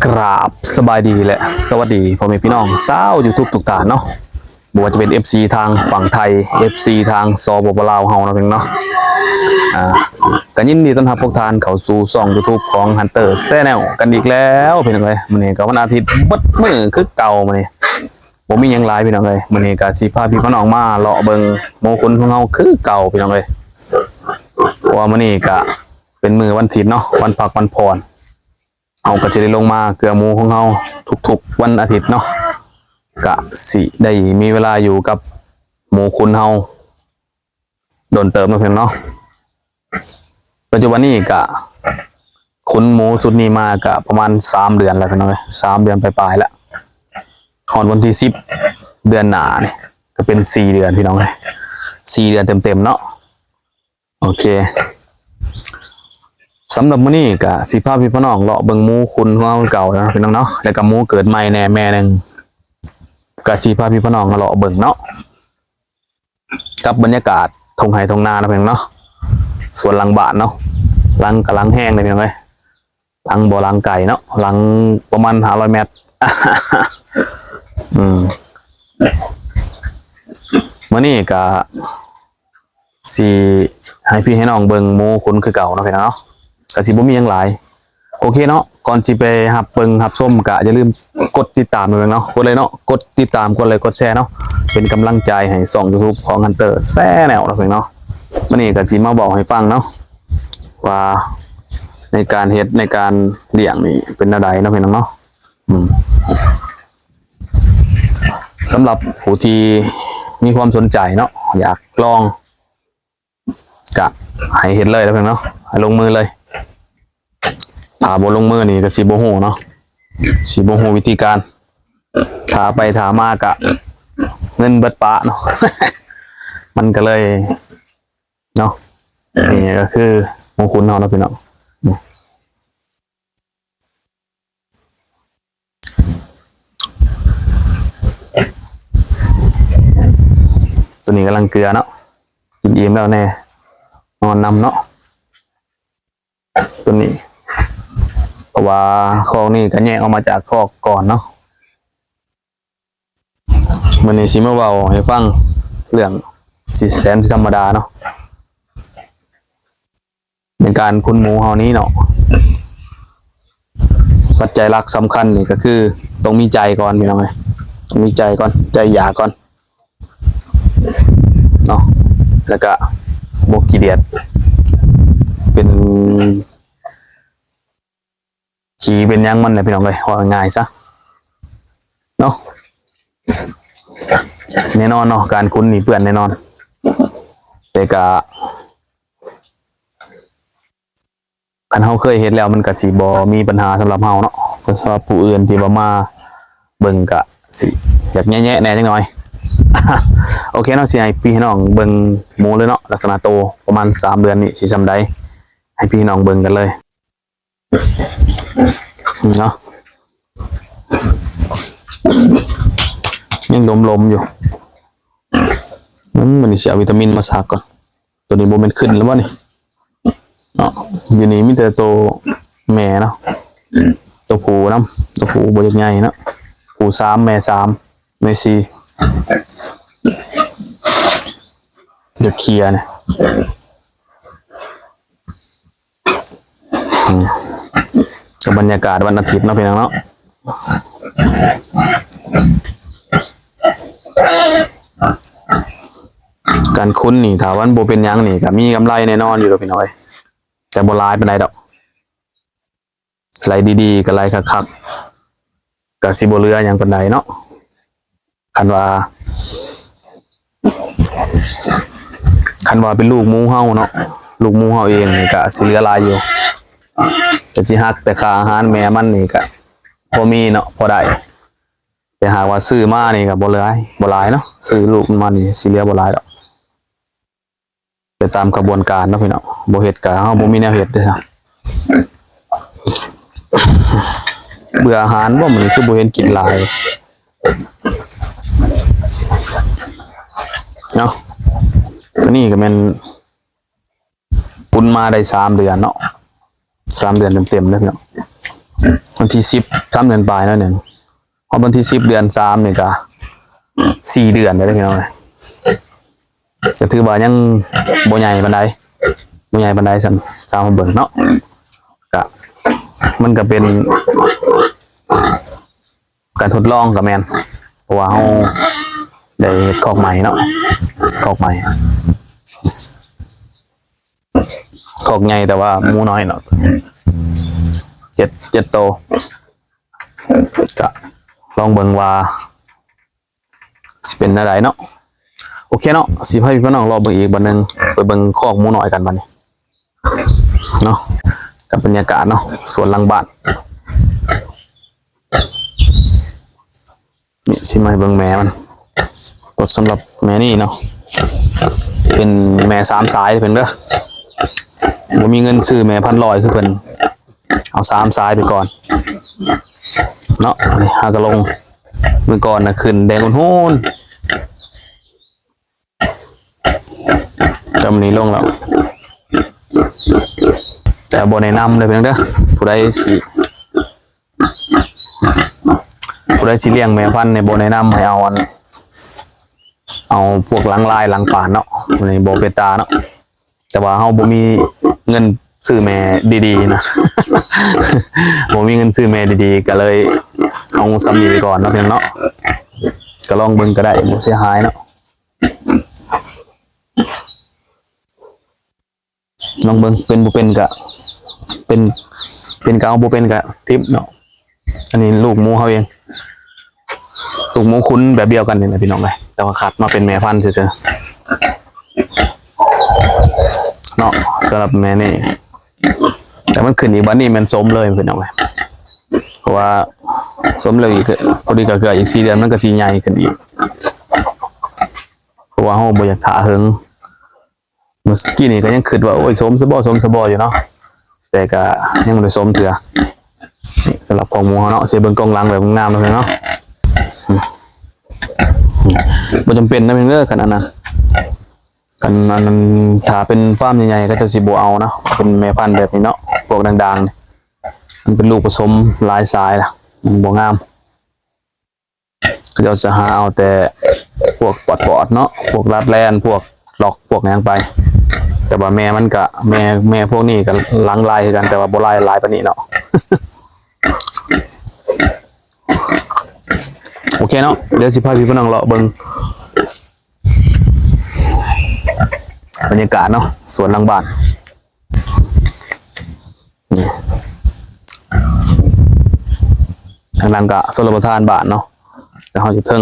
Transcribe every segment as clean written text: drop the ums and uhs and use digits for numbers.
กราบสบายดีและสวัสดีพ่อแม่พี่น้องชาว YouTube ทุกท่านเนาะบ่ว่าจะเป็น FC ทางฝั่งไทย FC ทางสปปลาวเฮานะเพิ่นเนาะก็ยินดีต้อนรับพวกท่านเข้าสู่ช่อง YouTube ของ Hunter Channel กันอีกแล้วพี่น้องเอ้ยมื้อนี้ก็วันอาทิตย์เบิดมื้อคือเก่ามื้อนี้บ่มีหยังหลายพี่น้องเอ้ยมื้อนี้ก็สิพาพี่น้องมาเลาะเบิ่งโมคุณของเฮาคือเก่าพี่น้องเอ้ยเพราะว่ามื้อนี้ก็เป็นมื้อวันอาทิตย์เนาะวันพักวันผ่อนเอาก็จะได้ลงมาเกลือหมูของเราทุกๆวันอาทิตย์เนาะกะสิได้มีเวลาอยู่กับหมูคุณเฮาโดนเติมนะเพื่อนเนาะปัจจุบันนี้กะคุณหมูชุดนี้มากะประมาณ3 เดือนแล้วเพื่อนเนาะ3 เดือนปลายๆแล้วหอนวันที่10 เดือนหน้าเนี่ยก็เป็น4 เดือนพี่น้องเลย4 เดือนเต็มๆเนาะโอเคสำหรับมื้อนี้ก็สิพาพี่น้องเลาะเบิ่งหมูคุณของเราเก่านะพี่น้องเนาะแล้วก็หมูเกิดใหม่แน่แม่นึงก็สิพาพี่น้องเลาะเบิ่งเนาะกับบรรยากาศทงไห่ทงนานะพี่น้องเนาะสวนหลังบ้านเนาะหลังกำลังแห้งเลยพี่น้องเอ้ยหลังบ่หลังไก่เนาะหลังประมาณ500 เมตรมื้อนี้ก็สิให้พี่ให้น้องเบิ่งหมูคุณคือเก่านะพี่น้องเนาะก็สิบ่มีหยังหลายโอเคเนาะก่อนสิไปหับเบิ่งหับส้มก็อย่าลืมกดติดตามด้วยเนาะกดเลยเนาะกดติดตามกดเลยกดแชร์เนาะเป็นกำลังใจให้ช่อง YouTube ของ Hunter Channel นะเพิ่นเนาะมื้อนี้ก็สิมาบอกให้ฟังเนาะว่าในการเฮ็ดในการเลี้ยงนี่เป็นอะไรเนาะพี่น้องเนาะสำหรับผู้ที่มีความสนใจเนาะอยากลองก็ให้เฮ็ดเลยนะเพิ่นเนาะให้ลงมือเลยถ้าบ่ลงมือนี่ก็สิบ่ฮู้เนาะสิบ่ฮู้วิธีการถ้าไปถ้ามากะเงินเบิดปะเนาะ มันก็เลยเนาะนี่ก็คือมงคลเฮาเนาะพี่น้องตัวนี้กำลังเกลือเนาะกินอิ่มแล้วแน่นอนนำเนาะตัวนี้เพราะว่าคอกนี่ก็แยกออกมาจากคอกก่อนเนาะมันนี่สิมาเว้าให้ฟังเรื่องสิแสนธรรมดาเนาะในการคุณหมูเฮานี้เนาะปัจจัยหลักสำคัญนี่ก็คือต้องมีใจก่อนพี่น้องเอ้ยต้องมีใจก่อนใจอยากก่อนเนาะแล้วก็บ่ขี้เดียดเป็นขี่เป็นยังมันเลยพี่น้องเลยว่าง่ายซะเนาะแน่นอนเนาะการคุ้นหนีเปื่อนแน่นอนแต่กะคันเฮาเคยเห็นแล้วมันกะสิบ่มีปัญหาสำหรับเฮาเนาะสำหรับผู้อื่นที่บ่มาเบิ่งกะสิอยากแย่ๆแน่จังหน่อย โอเคเนาะสิให้พี่น้องเบิ่งหมูเลยเนาะลักษณะโตประมาณ3 เดือนนี่สิซำใดให้พี่น้องเบิ่งกันเลยเนาะยังลมอยู่มันนี่เสียวิตามินมาซักก่อนตัวนี้โมเมนต์ขึ้นแล้ววะนี่เนาะอยู่นี่มีแต่ตัวแม่เนาะตัวผู้น้ำตัวผู้บริใหญ่เนาะผู้3แม่3แม่4เดี๋ยวเคลียร์เนี่ยกับบรรยากาศวันอาทิตย์เนาะพี่น้องเนาะการคุ้นนี่ถาวันโบเป็นยังนี่ก็มีกำไรแน่นอนอยู่แล้วพี่น้อยแต่โบราณเป็นไรดอกไรดีๆกับไรคักๆกับซิโบเรืออย่างเป็นไรเนาะคันว่าเป็นลูกหมูเฮาเนาะลูกหมูเฮาเองนี่ก็สิเหลือหลายอยู่แต่จิฮักแต่ค่าอาหารแม่มันนี่ก็พอมีเนาะพอได้แต่หากว่าซื้อมานี่ก็บ่หลายเนาะซื้อลูกมันนี่สิเหลือบ่หลายดอกแต่ตามกระบวนการเนาะพี่น้องบ่เฮ็ดก็เฮาบ่มีแนวเฮ็ดเด้อครับเบื่ออาหารบ่มื้อนี้คือบ่เห็นกินหลายเนาะตัวนี้ก็แม่นปุ้นมาได้3 เดือนเนาะ3 เดือนเต็มๆเลยพี่น้อง วันที่10 3 เดือนปลายนั่นเองพอวันที่10 เดือน 3เนี่ยก็4 เดือนได้พี่น้องเลยก็ถือว่ายังบ่ใหญ่ปานใดบ่ใหญ่ปานใดสั่นตามมาเบิ่งเนาะก็มันก็เป็นการทดลองกับแม่นเพราะว่าเฮาได้เฮ็ดคอกใหม่เนาะคอกใหม่คอกใหญ่แต่ว่าหมูน้อยเนาะ7โตก็ลองเบิ่งว่าสิเป็นอะไรเนาะโอเคเนาะสิให้พี่น้องรอเบิ่งอีกบัดนึงไปเบิ่งคอกหมูน้อยกันบัดนี้เนาะกับบรรยากาศเนาะสวนหลังบ้านนี่สิมาให้เบิ่งแม่มันตดสำหรับแม่นี่เนาะเป็นแม่3 สายเพิ่นเด้อบ่มีเงินซื้อแม่1,100คือเพิ่นเอา3 สายไปก่อนเนาะนี่หากระลงเมื่อก่อนน่ะขึ้นแดงโหนจำนี้ลงแล้วแต่บ่แนะนำเลยเพิ่นเด้อผู้ใดสิเลี้ยงแม่พันธุ์ในบ่แนะนำให้เอาพวกหลังลายหลังป่านเนาะในบ่เป็นตาเนาะแต่ว่าเฮาบ่มีเงินซื้อแม่ดีๆนะ บ่มีเงินซื้อแม่ดีๆก็เลยเอาซ้ำนี้ไปก่อนเนาะเพียงเนาะก็ลองเบิ่งก็ได้บ่เสียหายเนาะลองเบิ่งเป็นบ่เป็นก็เป็นก็เอาบ่เป็นก็ทิปเนาะอันนี้ลูกหมูเฮาเองลูกหมูคุ้นแบบเดียวกันนี่นะพี่น้องเลยแต่ว่าขัดมาเป็นแม่พันธุ์เฉยๆเนาะสำหรับแม่นี่แต่มันขึ้นอีกบัดนี้มันสมเลยพี่น้องเลยเพราะว่าสมเลยอีกพอดีก็เกิดอีก4 เดือนมันก็สิใหญ่ขึ้นอีกเพราะว่าเฮาบ่อยากถ่าเฮิงเมื่อกี้นี่ก็ยังคิดว่าโอ้ยสมซะบ่อยู่เนาะแต่ก็ยังบ่ได้สมเถื่อนี่สำหรับของหมูเฮาเนาะสิเบิ่งกล้องหลังแบบงามเลยเนาะบ่จำเป็นนะเพิ่นเด้อกันอันนั้นกันอันนั้นถ้าเป็นฟาร์มใหญ่ๆก็จะสิบ่เอานะเป็นแม่พันธุ์แบบนี้เนาะพวกดังๆนี่มันเป็นลูกผสมหลายสายล่ะมันบ่งามก็จะหาเอาแต่พวกปอดๆเนาะพวกรัดแลนพวกหลอกพวกหยังไปแต่ว่าแม่มันก็แม่พวกนี้ก็หลังลายคือกันแต่ว่าบ่ลายปานนี้เนาะ โอเคเนาะเดี๋ยวสิพาพี่น้องเลาะเบิ่งบรรยากาศเนาะสวนหลังบ้านนี่ทางหลังกะสลบทานบ้านเนาะแต่เขาอยู่เทิง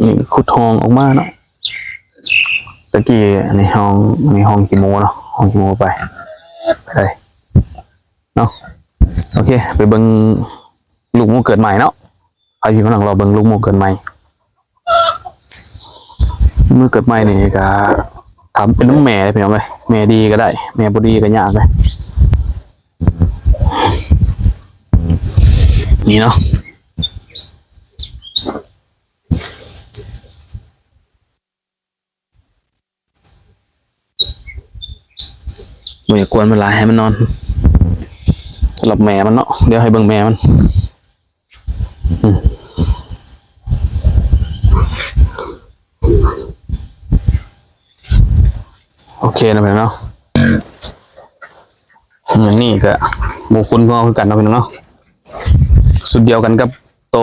นี่ขุดทองออกมาเนาะตะกี้ในห้องกี่โมเนาะห้องกี่โมไปเลยเนาะโอเคไปเบิ่งลูกหมูเกิดใหม่เนาะพาพี่น้องเราเบิ่งลูกหมูเกิดใหม่มือเกิดใหม่นี่ก็ทำเป็นน้ำแม่เลยพี่น้องเลยแม่ดีก็ได้แม่บ่ดีก็ยากเลยนี่เนาะบ่อยากกวนมันหลายให้มันนอนสำหรับแม่มันเนาะเดี๋ยวให้เบิ่งแม่มันโอเคนะพี่น้องเนาะอย่างนี้ก็หมูคุณก็คือกันนะพี่น้องเนาะสุดเดียวกันกับโต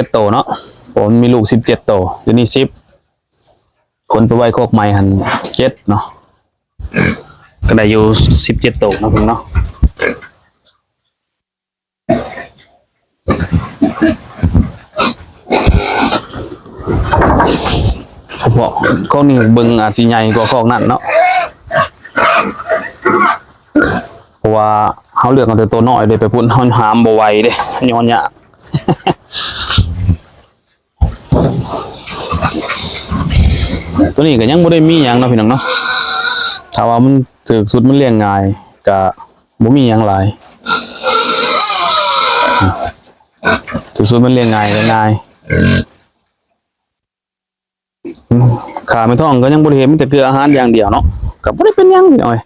7 โตเนาะผมมีลูก17 โตอยู่นี่10คนไปไว้โคกใหม่หัน7เนาะก็ได้อยู่17 โตนะพี่เนาะเฉพาะข้อนี้เบิ่งอาจสิใหญ่กว่าข้อนั้นเนาะเพราะว่าเฮาเลือกเอาแต่ตัวน้อยเลยไปพุ่นเฮาหามบ่ไหวเด้ย้อนยาก ตัวนี้ก็ยังบ่ได้มีหยังเนาะพี่น้องเนาะถ้าว่ามันถึกสุดมันเลี้ยงง่ายก็บ่มีหยังหลาย สุดๆมันเลี้ยงง่ายก็ง่ายขาไม่ท้องก็ยังบริเวณมีแต่เกลืออาหารอย่างเดียวเนาะก็บ่ได้เป็นหยังหน่อย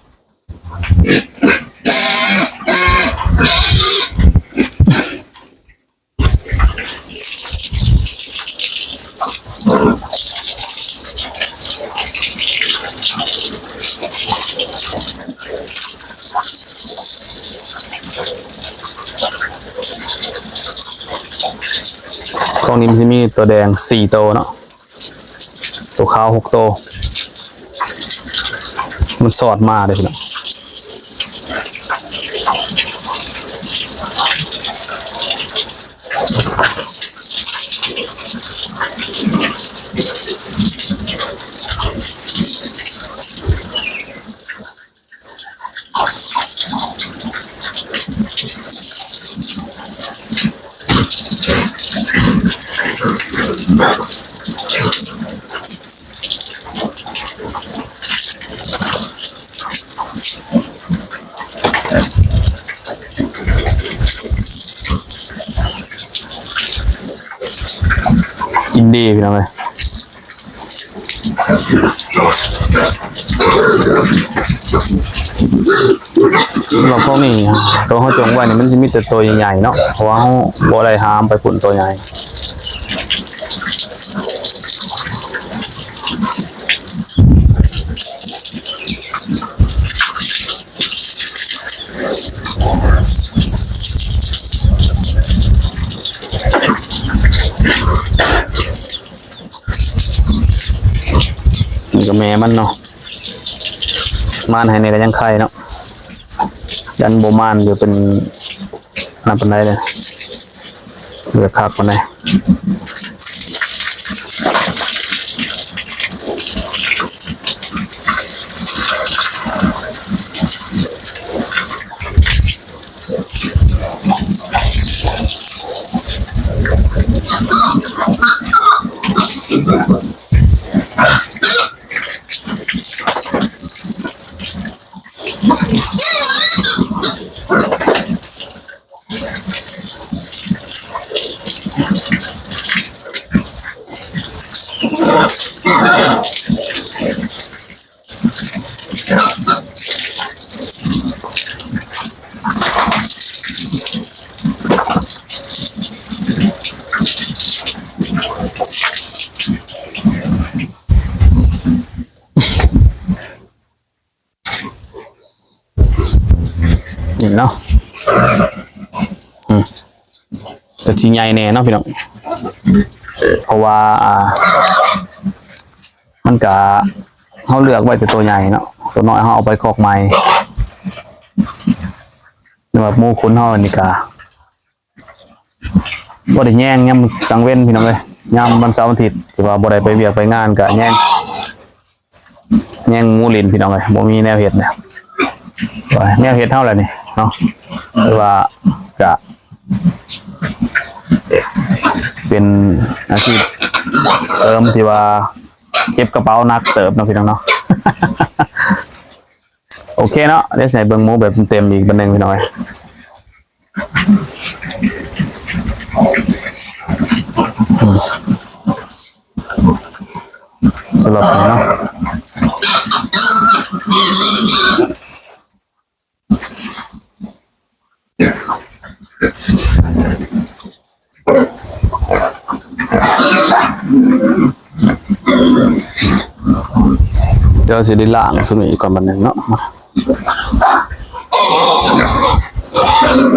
กล่องนี้มันจะมีตัวแดง4ตัวเนาะตัวขาว6ตัวมันสอดมาเลยพี่น้องอินดี้พี่น้องเลยเราพวกนี้ตัวเขาจงไว้นี่มันจะมีแต่ตัวใหญ่ๆเนาะเพราะว่าเขาบ่ได้หามไปฝุ่นตัวใหญ่นี่ก็แม่มันเนาะม่านให้ในกระยังไข่เนาะยันโบมานอยู่เป็นนับเป็นไรเลยเหลือคักคนไหนนี่เนาะจะชิ้นใหญ่แน่เนาะพี่น้องเพราะว่ามันกะเขาเลือกไว้แต่ตัวใหญ่เนาะตัวน้อยเขาเอาไปคอกไม้แบบมูคุ้นเขาอันนี้กะบ่ได้แย่งย่ำกลางเว้นพี่น้องเลยย่ำวันเสาร์อาทิตย์ที่ว่าบ่ได้ไปเวียกไปงานกะแย่งงูลินพี่น้องเลยบ่มีแนวเห็ดเนี่ยแนวเห็ดเท่าไหร่นี่เนาะหรือว่ากะเป็นอาชีพเสริมที่ว่าเก็บกระเป๋านักเติบนะพี่น้องเนาะ โอเคเนาะเดี๋ยวใส่เบิ้งหมูแบบเต็มอีกบันหนึ่งพี่น้อยสำหรับเนาะเจ้าสิได้ล่างสมัยก่อนบันหนึ่งเนาะ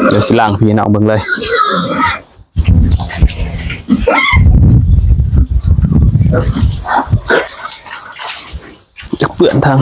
เดี๋ยวสิล่างพี่น้องเบิ่งเลยจะเปื้อนทาง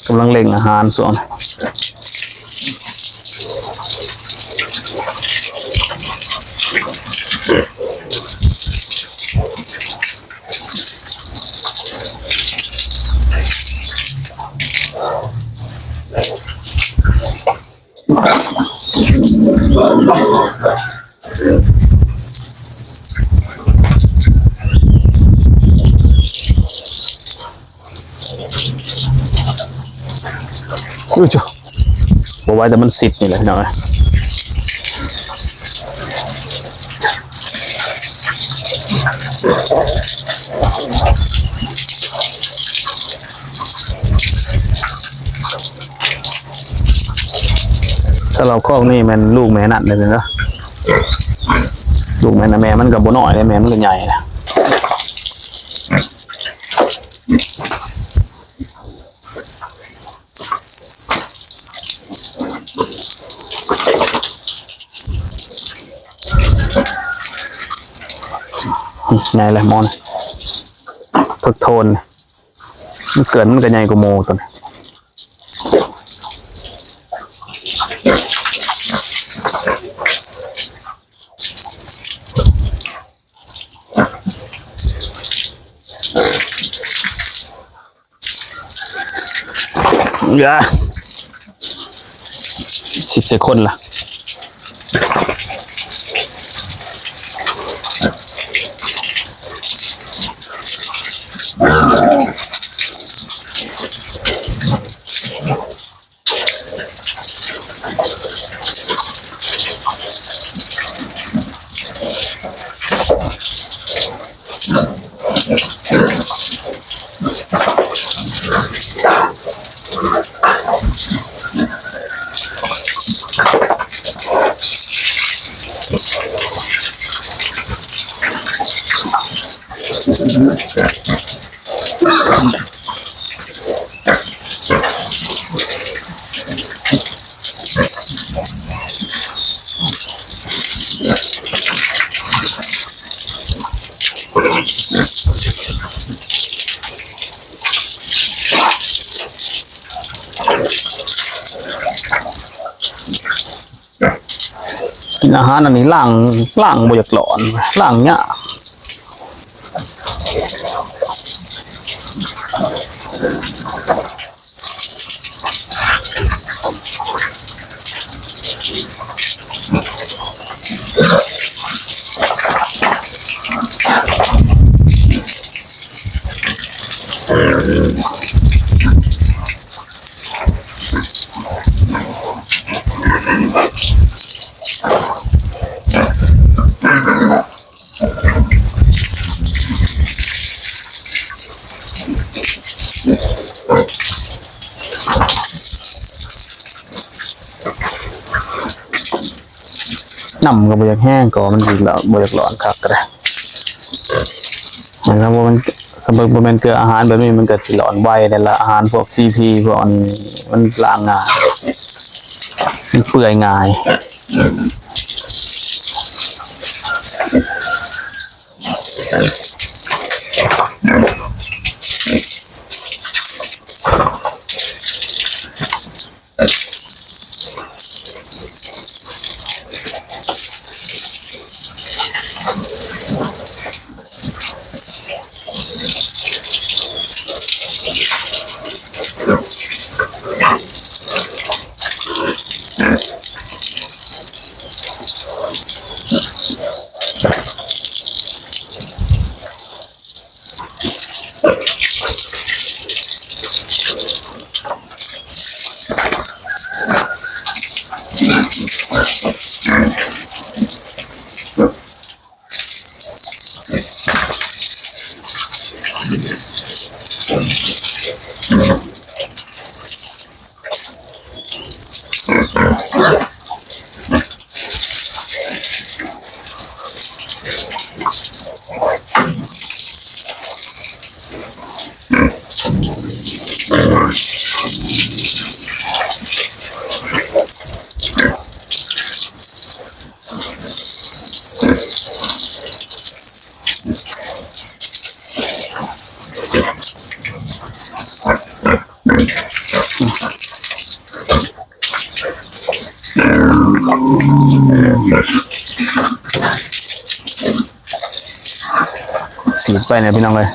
กำลังเล่งอาหารส่วนอุ้ยจ้ะบอกไว้แต่มันสิบนี่แหละพี่น้องถ้าเราคอกนี่มันลูกแม่นั่นเลยนะลูกแม่นะแม่มันกับบ่น้อยเลยแม่มันก็ใหญ่นะใหญ่เลยมอนทดโทนมันเกิดมันก็ใหญ่กว่าโมตัวนี้อย่า10 seconds lah.กินอาหารอันนี้ล้างบ่อยากหลอนล้างเนี่ยน้ำก็บ่อยากแห้งก็มันดีแล้วบ่อยากร้อนคักก็ได้นะครับว่ามันถ้าบ่แม่นเกลืออาหารแบบนี้มันก็สิร้อนไวแต่ละอาหารพวก CP พวกนี้มันล้างง่ายมันเปื่อยง่าย สีไปเนี่ยพี่น้องเลย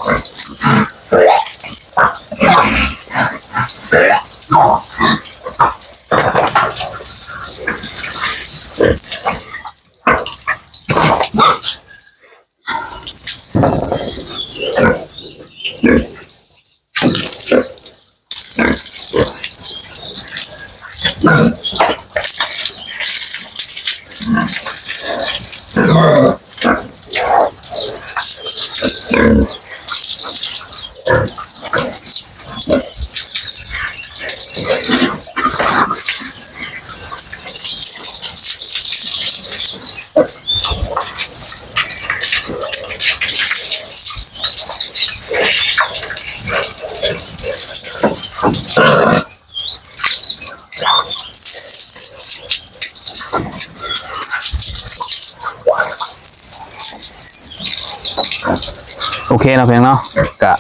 โอเคนะเพียงเนาะกะ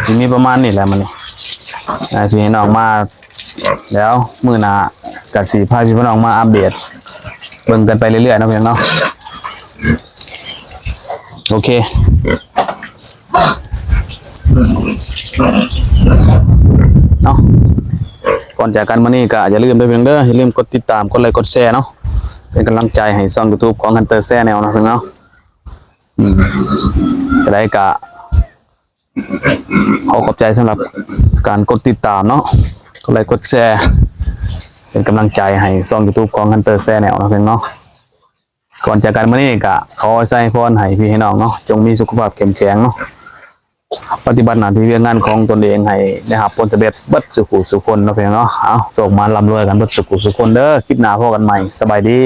สิมีประมาณนี้แหละมันพี่น้องมาแล้วมื้อหน้ากะสิพาพี่น้องมาอัปเดตเบิ่งกันไปเรื่อยๆนะเพียงเนาะโอเคเนาะก่อนจากกันมื้อนี้ก็อย่าลืมด้วยเพียงเด้ออย่าลืมกดติดตามกดไลค์กดแชร์เนาะเป็นกำลังใจให้ช่อง YouTube ของ Hunter Channel นะเพียงเนาะจะได้กะขอบใจสำหรับการกดติดตามเนาะกดไลค์กดแชร์เป็นกำลังใจให้ช่อง YouTube ของ Hunter Channel นะเพียงเนาะก่อนจากกันมื้อนี้ก็ขอใส่พรให้พี่ให้น้องเนาะจงมีสุขภาพเข้มแข็งเนาะปฏิบัติหน้าที่การงานของตนเองให้ได้รับผลสำเร็จเบิดสุขสุขคนเนาะเพียงเนาะเอาส่งมาร่ำรวยกันเบิดสุขสุขคนเด้อคลิปหน้าพบกันใหม่สบายดี